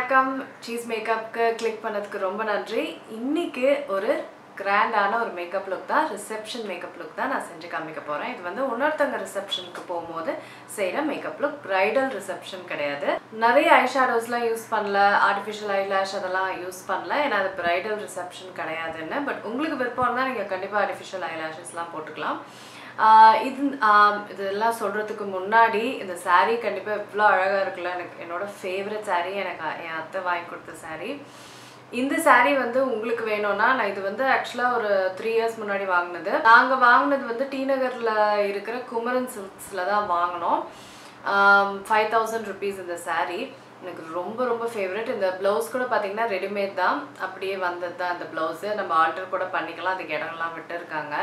வணக்கம் cheese மேக்கப்க்கு click பண்ணதுக்கு ரொம்ப நன்றி. இன்னைக்கு ஒரு கிராண்டான ஒரு மேக்கப் லுக் தான், ரிசப்ஷன் மேக்கப் லுக் தான் நான் செஞ்சு காமிக்க போகிறேன். இது வந்து இன்னொருத்தங்க ரிசப்ஷனுக்கு போகும்போது செய்கிற மேக்கப் லுக், ப்ரைடல் ரிசப்ஷன் கிடையாது. நிறைய ஐ ஷேடோஸ்லாம் யூஸ் பண்ணல, ஆர்டிஃபிஷியல் ஐலாஷ் அதெல்லாம் யூஸ் பண்ணல, ஏன்னா அது ப்ரைடல் ரிசப்ஷன் கிடையாதுன்னு. பட் உங்களுக்கு விருப்பம் இருந்தால் நீங்கள் கண்டிப்பாக ஆர்டிஃபிஷியல் ஐலாஷஸ்லாம் போட்டுக்கலாம். இதெல்லாம் சொல்கிறதுக்கு முன்னாடி இந்த சாரீ கண்டிப்பாக எவ்வளோ அழகாக இருக்குல்ல. எனக்கு என்னோடய ஃபேவரட் சாரீ, எனக்கு என் அத்தை வாங்கி கொடுத்த சாரீ. இந்த சாரீ வந்து உங்களுக்கு வேணும்னா, நான் இது வந்து ஆக்சுவலாக ஒரு 3 இயர்ஸ் முன்னாடி வாங்கினது. நாங்கள் வாங்கினது வந்து டி நகரில் இருக்கிற குமரன் சில்க்ஸில் தான் வாங்கினோம். 5000 rupees இந்த சாரீ. எனக்கு ரொம்ப ரொம்ப ஃபேவரட். இந்த ப்ளவுஸ் கூட பார்த்தீங்கன்னா ரெடிமேட் தான், அப்படியே வந்தது தான் இந்த ப்ளவுஸு. நம்ம ஆல்டர் கூட பண்ணிக்கலாம், அதுக்கு இடங்கள்லாம் விட்டுருக்காங்க.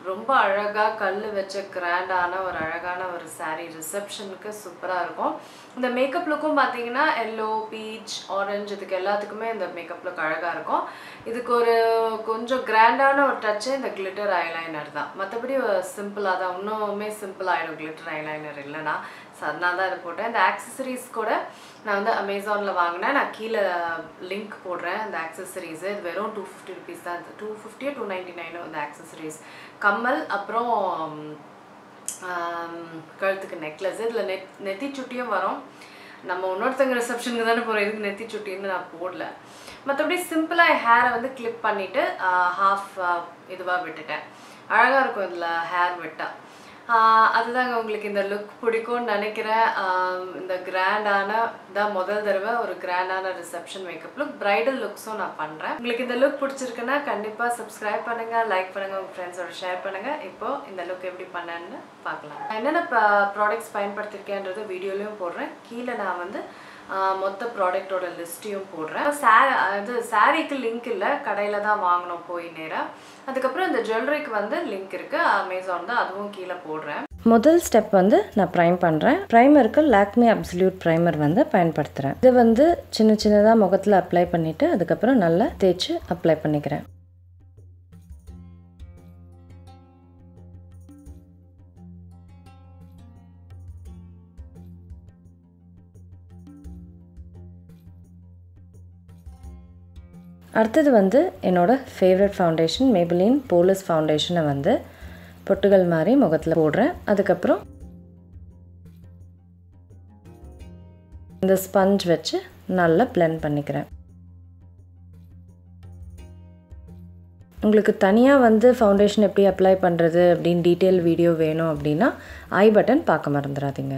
ரொம்ப அழகாக கல் வச்ச கிராண்டான ஒரு அழகான ஒரு சாரீ, ரிசப்ஷனுக்கு சூப்பராக இருக்கும். இந்த மேக்கப் லுக்கும் பார்த்தீங்கன்னா எல்லோ, பீச், ஆரஞ்சு இதுக்கு எல்லாத்துக்குமே இந்த மேக்கப் லுக் அழகாக இருக்கும். இதுக்கு ஒரு கொஞ்சம் கிராண்டான ஒரு டச்சு இந்த கிளிட்டர் ஐலைனர் தான். மற்றபடி சிம்பிளாக தான், இன்னுமே சிம்பிள் ஆகிடும் கிளிட்டர் ஐலைனர் இல்லைனா. ஸோ அதனால தான் இது போட்டேன். இந்த ஆக்சசரிஸ் கூட நான் வந்து அமேசானில் வாங்கினேன். நான் கீழே லிங்க் போடுறேன். இந்த ஆக்சசரிஸு இது வெறும் 250 rupees தான். 250 299 இந்த ஆக்சசரிஸ். கம்மல், அப்புறம் கழுத்துக்கு நெக்லஸ். இதில் நெத்தி சுட்டியும் வரும். நம்ம இன்னொருத்தங்க ரிசப்ஷனுக்கு தானே போகிறோம், இதுக்கு நெத்தி சுட்டின்னு நான் போடல. மற்றபடி சிம்பிளாக என் ஹேரை வந்து கிளிப் பண்ணிவிட்டு ஹாஃப் இதுவாக விட்டுட்டேன். அழகாக இருக்கும் இதில் ஹேர் விட்டால். அதுதாங்க உங்களுக்கு இந்த லுக் பிடிக்கும்னு நினைக்கிறேன். இந்த கிராண்டான தான் முதல் தடவை ஒரு கிராண்டான ரிசப்ஷன் மேக்கப் லுக், ப்ரைடல் லுக்ஸும் நான் பண்ணுறேன். உங்களுக்கு இந்த லுக் பிடிச்சிருக்குன்னா கண்டிப்பாக சப்ஸ்கிரைப் பண்ணுங்கள், லைக் பண்ணுங்கள், உங்கள் ஃப்ரெண்ட்ஸோட ஷேர் பண்ணுங்கள். இப்போது இந்த லுக் எப்படி பண்ணேன்னு பார்க்கலாம். நான் என்னென்ன ப்ராடக்ட்ஸ் பயன்படுத்தியிருக்கேன்றது வீடியோலையும் போடுறேன். கீழே நான் வந்து மொத்த ப்ராடக்டோட லிஸ்ட்டையும் போடுறேன். சாரீக்கு லிங்க் இல்லை, கடையில் தான் வாங்கினோம் போய் நேராக. அதுக்கப்புறம் இந்த ஜுவல்லரிக்கு வந்து லிங்க் இருக்குது, அமேசான் தான், அதுவும் கீழே போடுறேன். முதல் ஸ்டெப் வந்து நான் ப்ரைம் பண்ணுறேன். ப்ரைமருக்கு லாக்மே அப்சல்யூட் ப்ரைமர் வந்து பயன்படுத்துகிறேன். இது வந்து சின்ன சின்னதாக முகத்தில் அப்ளை பண்ணிவிட்டு அதுக்கப்புறம் நல்லா தேய்ச்சி அப்ளை பண்ணிக்கிறேன். அடுத்தது வந்து என்னோடய ஃபேவரட் ஃபவுண்டேஷன் மேபிலின் போலஸ் ஃபவுண்டேஷனை வந்து பொட்டுகள் மாதிரி முகத்தில் போடுறேன். அதுக்கப்புறம் இந்த ஸ்பஞ்ச் வச்சு நல்லா பிளெண்ட் பண்ணிக்கிறேன். உங்களுக்கு தனியாக வந்து ஃபவுண்டேஷன் எப்படி அப்ளை பண்ணுறது அப்படின்னு டீட்டெயில் வீடியோ வேணும் அப்படின்னா ஐ பட்டன் பார்க்க மறந்துடாதீங்க.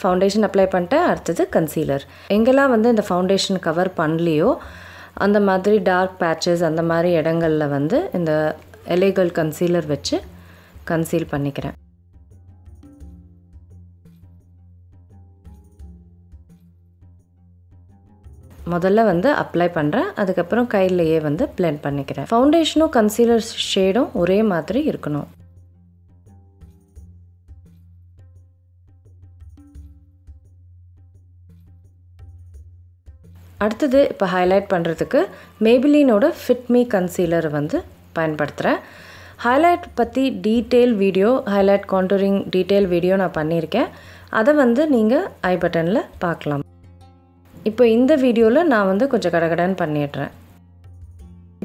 ஃபவுண்டேஷன் அப்ளை பண்ணிட்டேன். அடுத்தது கன்சீலர். எங்கெல்லாம் வந்து இந்த ஃபவுண்டேஷன் கவர் பண்ணலையோ அந்த மாதிரி டார்க் பேட்சஸ் அந்த மாதிரி இடங்களில் வந்து இந்த எலேகல் கன்சீலர் வச்சு கன்சீல் பண்ணிக்கிறேன். முதல்ல வந்து அப்ளை பண்ணுறேன், அதுக்கப்புறம் கையிலையே வந்து பிளெண்ட் பண்ணிக்கிறேன். ஃபவுண்டேஷனும் கன்சீலர் ஷேடும் ஒரே மாதிரி இருக்கணும். அடுத்தது இப்போ ஹைலைட் பண்ணுறதுக்கு மேபிலினோட ஃபிட் மீ கன்சீலர் வந்து பயன்படுத்துகிறேன். ஹைலைட் பற்றி detail video, highlight contouring detail video நான் பண்ணியிருக்கேன். அதை வந்து நீங்கள் ஐ பட்டனில் பார்க்கலாம். இப்போ இந்த வீடியோவில் நான் வந்து கொஞ்சம் கடகடன்னு பண்ணிடுறேன்.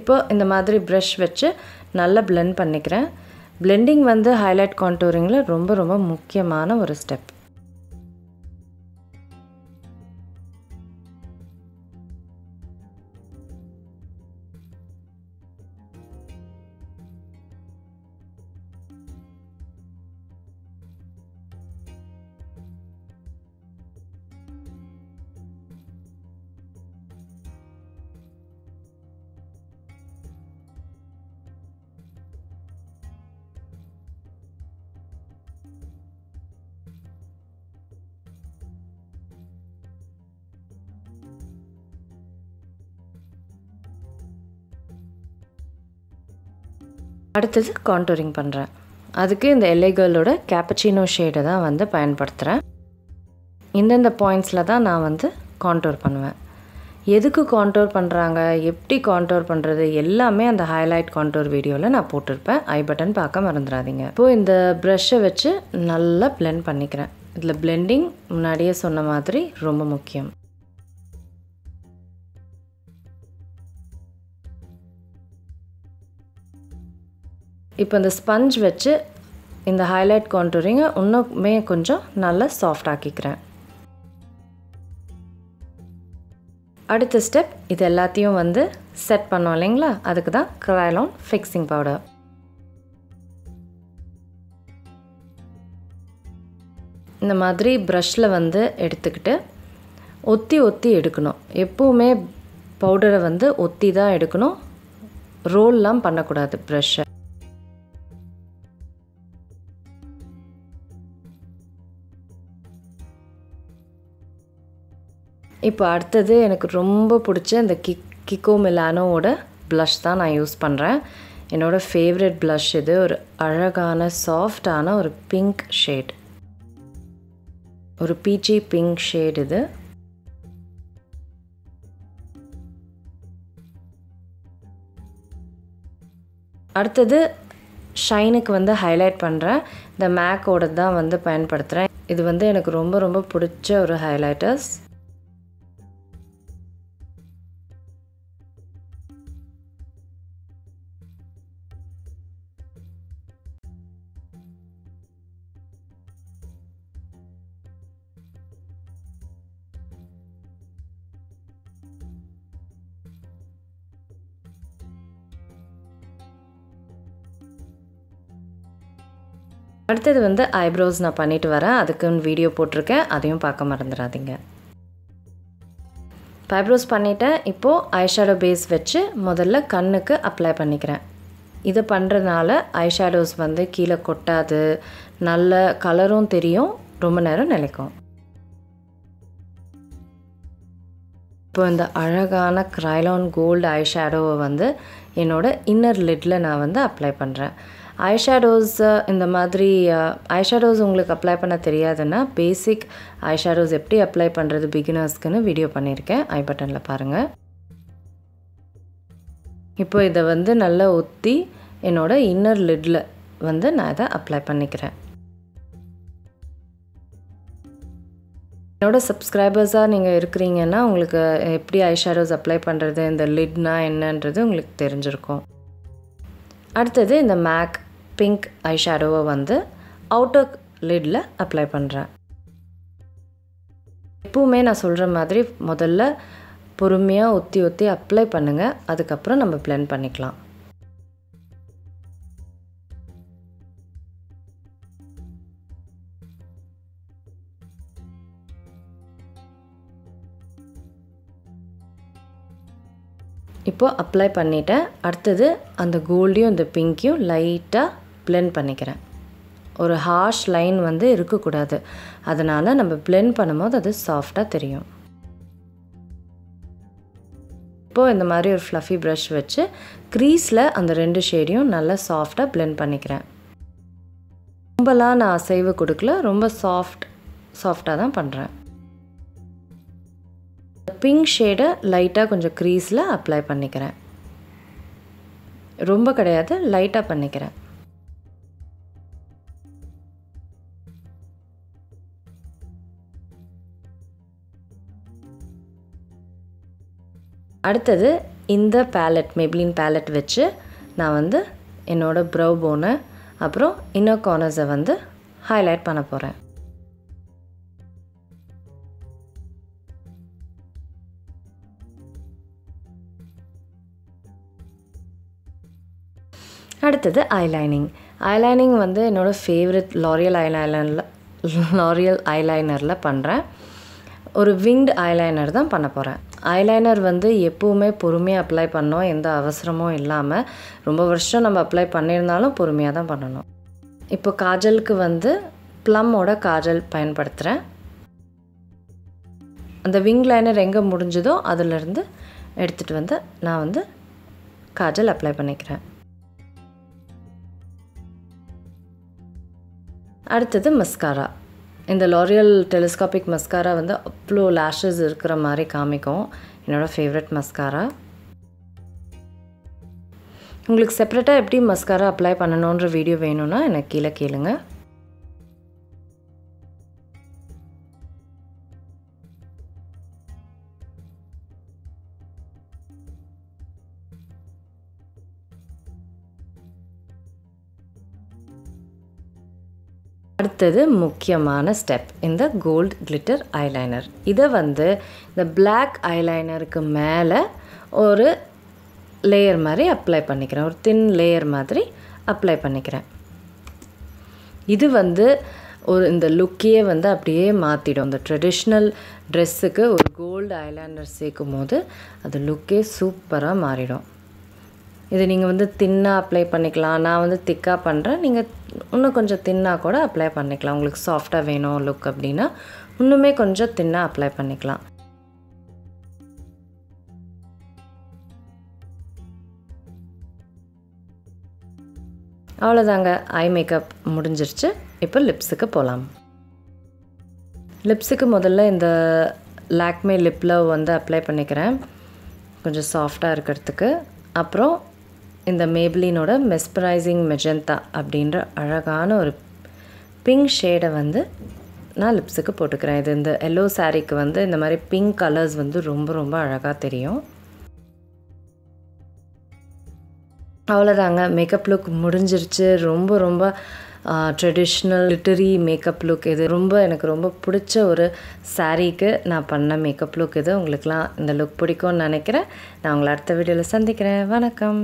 இப்போ இந்த மாதிரி ப்ரஷ் வச்சு நல்லா பிளெண்ட் பண்ணிக்கிறேன். பிளெண்டிங் வந்து ஹைலைட் கான்டூரிங்கில் ரொம்ப ரொம்ப முக்கியமான ஒரு ஸ்டெப். அடுத்தது கான்டூரிங் பண்ணுறேன். அதுக்கு இந்த எல்ஏ கேர்ளோட கேப்பச்சினோ ஷேடை தான் வந்து பயன்படுத்துகிறேன். இந்தந்த பாயிண்ட்ஸில் தான் நான் வந்து கான்டூர் பண்ணுவேன். எதுக்கு கான்டூர் பண்ணுறாங்க, எப்படி கான்டூர் பண்ணுறது எல்லாமே அந்த ஹைலைட் கான்டூர் வீடியோவில் நான் போட்டிருப்பேன். ஐ பட்டன் பார்க்க மறந்துடாதீங்க. இப்போது இந்த ப்ரஷ்ஷை வச்சு நல்லா பிளெண்ட் பண்ணிக்கிறேன். இதில் பிளெண்டிங் முன்னாடியே சொன்ன மாதிரி ரொம்ப முக்கியம். இப்போ இந்த ஸ்பஞ்ச் வச்சு இந்த ஹைலைட் கான்டூரிங்கை இன்னுமே கொஞ்சம் நல்லா சாஃப்ட் ஆக்கிக்கிறேன். அடுத்த ஸ்டெப் இது எல்லாத்தையும் வந்து செட் பண்ணோம் இல்லைங்களா, அதுக்கு தான் கிரைலான் ஃபிக்ஸிங் பவுடர். இந்த மாதிரி ப்ரஷில் வந்து எடுத்துக்கிட்டு ஒத்தி ஒத்தி எடுக்கணும். எப்போவுமே பவுடரை வந்து ஒத்தி தான் எடுக்கணும், ரோல்லாம் பண்ணக்கூடாது ப்ரஷ்ஷை. இப்போ அடுத்தது எனக்கு ரொம்ப பிடிச்ச இந்த கிக்கோ மிலானோவோட ப்ளஷ் தான் நான் யூஸ் பண்ணுறேன். என்னோடய ஃபேவரட் ப்ளஷ் இது. ஒரு அழகான சாஃப்டான ஒரு பிங்க் ஷேட், ஒரு பீச்சி பிங்க் ஷேட் இது. அடுத்தது ஷைனுக்கு வந்து ஹைலைட் பண்ணுறேன். இந்த மேக்கோட தான் வந்து பயன்படுத்துகிறேன். இது வந்து எனக்கு ரொம்ப ரொம்ப பிடிச்ச ஒரு ஹைலைட்டர்ஸ். அடுத்தது வந்து ஐப்ரோஸ் நான் பண்ணிட்டு வரேன். அதுக்குன்னு வீடியோ போட்டிருக்கேன், அதையும் பார்க்க மறந்துடாதீங்க. ஐப்ரோஸ் பண்ணிவிட்டேன். இப்போது ஐஷேடோ பேஸ் வச்சு முதல்ல கண்ணுக்கு அப்ளை பண்ணிக்கிறேன். இதை பண்ணுறதுனால ஐஷேடோஸ் வந்து கீழே கொட்டாது, நல்ல கலரும் தெரியும், ரொம்ப நேரம் நிலைக்கும். இப்போ இந்த அழகான கிரைலான் கோல்டு ஐஷேடோவை வந்து என்னோடய இன்னர் லிட்டில் நான் வந்து அப்ளை பண்ணுறேன். ஐஷேடோஸ் இந்த மாதிரி ஐஷேடோஸ் உங்களுக்கு அப்ளை பண்ண தெரியாதுன்னா பேசிக் ஐஷேடோஸ் எப்படி அப்ளை பண்ணுறது பிகினர்ஸ்க்குன்னு வீடியோ பண்ணியிருக்கேன், ஐ பட்டனில் பாருங்கள். இப்போ இதை வந்து நல்லா ஒத்தி என்னோடய இன்னர் லிட்டில் வந்து நான் இதை அப்ளை பண்ணிக்கிறேன். என்னோடய சப்ஸ்கிரைபர்ஸாக நீங்கள் இருக்கிறீங்கன்னா உங்களுக்கு எப்படி ஐஷேடோஸ் அப்ளை பண்ணுறது, இந்த லிட்னா என்னன்றது உங்களுக்கு தெரிஞ்சிருக்கும். அடுத்தது இந்த மேக் பிங்க் ஐஷேடோவை வந்து அவுட்டர் லிட்டில் அப்ளை பண்ணுறேன். எப்பவுமே நான் சொல்கிற மாதிரி முதல்ல பொறுமையாக ஒத்தி ஒத்தி அப்ளை பண்ணுங்கள், அதுக்கப்புறம் நம்ம பிளெண்ட் பண்ணிக்கலாம். இப்போது அப்ளை பண்ணிவிட்டேன். அடுத்தது அந்த கோல்டையும் இந்த பிங்க்கையும் லைட்டாக பிளெண்ட் பண்ணிக்கிறேன். ஒரு ஹார்ஷ் லைன் வந்து இருக்கக்கூடாது, அதனால் நம்ம பிளெண்ட் பண்ணும்போது அது சாஃப்டாக தெரியும். இப்போது இந்த மாதிரி ஒரு ஃப்ளஃபி ப்ரஷ் வச்சு க்ரீஸில் அந்த ரெண்டு ஷேடையும் நல்லா சாஃப்டாக பிளெண்ட் பண்ணிக்கிறேன். ரொம்பலாம் நான் அசைவு கொடுக்கல, ரொம்ப சாஃப்டாக தான் பண்ணுறேன். பிங்க் ஷேடை லைட்டாக கொஞ்சம் க்ரீஸில் அப்ளை பண்ணிக்கிறேன், ரொம்ப கிடையாது, லைட்டாக பண்ணிக்கிறேன். அடுத்தது இந்த பேலட் மேப்ளின் பேலட் வச்சு நான் வந்து என்னோடய ப்ரௌ போனை அப்புறம் இன்னர் கார்னர்ஸை வந்து ஹைலைட் பண்ண போகிறேன். அடுத்தது ஐலைனிங் வந்து என்னோடய ஃபேவரட் லாரியல் ஐலைனரில் பண்ணுறேன். ஒரு விங்டு ஐலைனர் தான் பண்ண போகிறேன். ஐலைனர் வந்து எப்போவுமே பொறுமையாக அப்ளை பண்ணோம், எந்த அவசரமும் இல்லாமல். ரொம்ப வருஷம் நம்ம அப்ளை பண்ணியிருந்தாலும் பொறுமையாக தான் பண்ணணும். இப்போ காஜலுக்கு வந்து ப்ளம்மோட காஜல் பயன்படுத்துகிறேன். அந்த விங் லைனர் எங்கே முடிஞ்சதோ அதிலிருந்து எடுத்துகிட்டு வந்து நான் வந்து காஜல் அப்ளை பண்ணிக்கிறேன். அடுத்தது மஸ்காரா. இந்த லாரியல் டெலிஸ்கோபிக் மஸ்காரா வந்து அவ்வளோ லேஷஸ் இருக்கிற மாதிரி காமிக்கும். என்னோடய ஃபேவரட் மஸ்காரா. உங்களுக்கு செப்பரேட்டாக எப்படி மஸ்காரா அப்ளை பண்ணணுன்ற வீடியோ வேணும்னா எனக்கு கீழே கேளுங்க. அடுத்தது முக்கியமான ஸ்டெப், இந்த கோல்ட் கிளிட்டர் ஐலைனர். இதை வந்து இந்த பிளாக் ஐலைனருக்கு மேலே ஒரு லேயர் மாதிரி அப்ளை பண்ணிக்கிறேன், ஒரு தின் லேயர் மாதிரி அப்ளை பண்ணிக்கிறேன். இது வந்து ஒரு இந்த லுக்கையே வந்து அப்படியே மாற்றிடும். இந்த ட்ரெடிஷ்னல் ட்ரெஸ்ஸுக்கு ஒரு கோல்டு ஐலைனர் சேர்க்கும் போது அது லுக்கே சூப்பராக மாறிடும். இது நீங்கள் வந்து தின்னாக அப்ளை பண்ணிக்கலாம். நான் வந்து திக்காக பண்ணுறேன், நீங்கள் இன்னும் கொஞ்சம் தின்னாக கூட அப்ளை பண்ணிக்கலாம். உங்களுக்கு சாஃப்டாக வேணும் லுக் அப்படின்னா இன்னுமே கொஞ்சம் தின்னாக அப்ளை பண்ணிக்கலாம். அவ்வளோதாங்க, ஐ மேக்கப் முடிஞ்சிருச்சு. இப்போ லிப்ஸுக்கு போகலாம். லிப்ஸுக்கு முதல்ல இந்த லாக்மே லிப் லவ் வந்து அப்ளை பண்ணிக்கிறேன், கொஞ்சம் சாஃப்டாக இருக்கிறதுக்கு. அப்புறம் இந்த மேப்ளினோட மெஸ்பரைசிங் மெஜந்தா அப்படின்ற அழகான ஒரு பிங்க் ஷேடை வந்து நான் லிப்ஸுக்கு போட்டுக்கிறேன். இது இந்த எல்லோ சாரீக்கு வந்து இந்த மாதிரி பிங்க் கலர்ஸ் வந்து ரொம்ப ரொம்ப அழகாக தெரியும். அவ்வளோதாங்க, மேக்கப் லுக் முடிஞ்சிருச்சு. ரொம்ப ரொம்ப ட்ரெடிஷ்னல் லிட்டரி மேக்கப் லுக் இது. எனக்கு ரொம்ப பிடிச்ச ஒரு சாரீக்கு நான் பண்ண மேக்கப் லுக் இது. உங்களுக்குலாம் இந்த லுக் பிடிக்கும்னு நினைக்கிறேன். நான் உங்களை அடுத்த வீடியோவில் சந்திக்கிறேன். வணக்கம்.